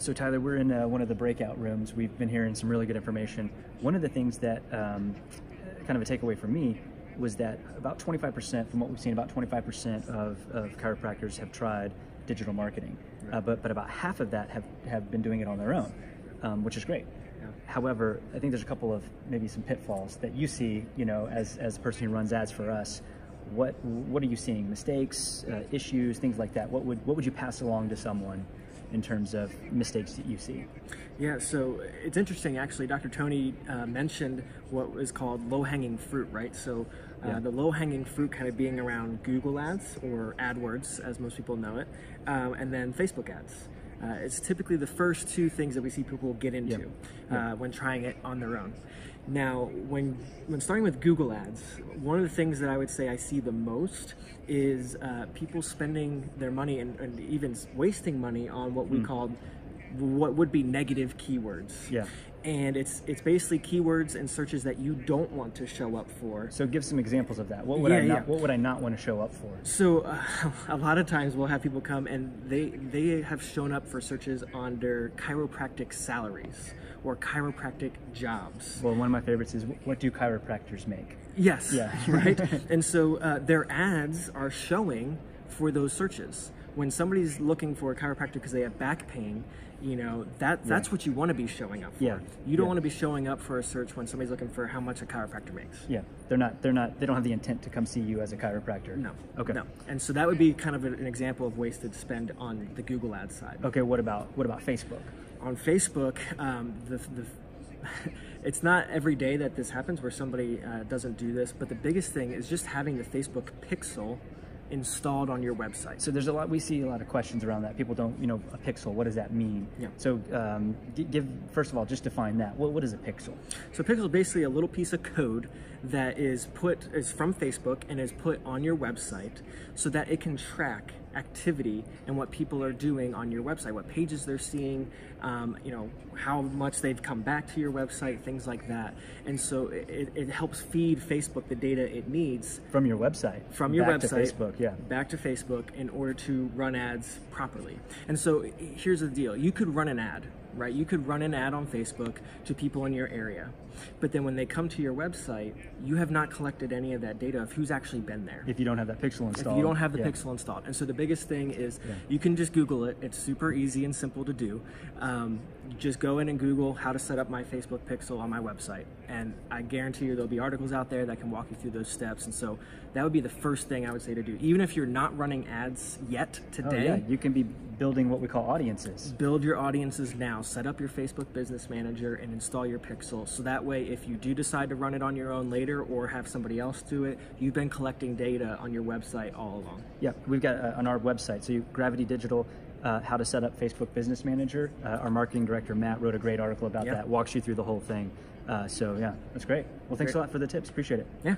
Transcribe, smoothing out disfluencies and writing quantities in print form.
So Tyler, we're in one of the breakout rooms. We've been hearing some really good information. One of the things that kind of a takeaway for me was that about 25%, from what we've seen, about 25% of chiropractors have tried digital marketing, right. But about half of that have been doing it on their own, which is great. Yeah. However, I think there's a couple of maybe some pitfalls that you see, as a person who runs ads for us. What are you seeing? Mistakes, issues, things like that. What would you pass along to someone in terms of mistakes that you see? Yeah, so it's interesting actually. Dr. Tony mentioned what is called low-hanging fruit, right? So the low-hanging fruit kind of being around Google ads, or AdWords as most people know it, and then Facebook ads. It's typically the first two things that we see people get into when trying it on their own. Now, when starting with Google ads, one of the things that I would say I see the most is people spending their money and even wasting money on what we call what would be negative keywords. Yeah. And it's basically keywords and searches that you don't want to show up for. So give some examples of that. What would I not want to show up for? So a lot of times we'll have people come and they have shown up for searches under chiropractic salaries or chiropractic jobs. Well, one of my favorites is, what do chiropractors make? Yes, yeah. Right? And so their ads are showing for those searches. When somebody's looking for a chiropractor because they have back pain, that's what you want to be showing up for. Yeah. You don't want to be showing up for a search when somebody's looking for how much a chiropractor makes. Yeah. They don't have the intent to come see you as a chiropractor. No. Okay. No. And so that would be kind of an example of wasted spend on the Google ad side. Okay, what about Facebook? On Facebook, it's not every day that this happens where somebody doesn't do this, but the biggest thing is just having the Facebook pixel installed on your website. So we see a lot of questions around that. People don't, a pixel, what does that mean? Yeah. So first of all, just define that. What is a pixel? So a pixel is basically a little piece of code that is from Facebook and is put on your website so that it can track activity and what people are doing on your website, what pages they're seeing, how much they've come back to your website, things like that. And so it helps feed Facebook the data it needs from your website, back to Facebook, back to Facebook, in order to run ads properly. And so here's the deal: you could run an ad, right? You could run an ad on Facebook to people in your area, but then when they come to your website, you have not collected any of that data of who's actually been there. If you don't have that pixel installed. If you don't have the pixel installed. And so the biggest thing is you can just Google it. It's super easy and simple to do. Just go in and Google how to set up my Facebook pixel on my website. And I guarantee you there'll be articles out there that can walk you through those steps. And so that would be the first thing I would say to do. Even if you're not running ads yet today. You can be building what we call audiences. Build your audiences now. Set up your Facebook Business Manager and install your pixel. So that way, if you do decide to run it on your own later or have somebody else do it, you've been collecting data on your website all along. Yeah, we've got on our website, so Gravity Digital, how to set up Facebook Business Manager. Our marketing director, Matt, wrote a great article about that, walks you through the whole thing. So yeah, that's great. Well, thanks a lot for the tips. Appreciate it. Yeah.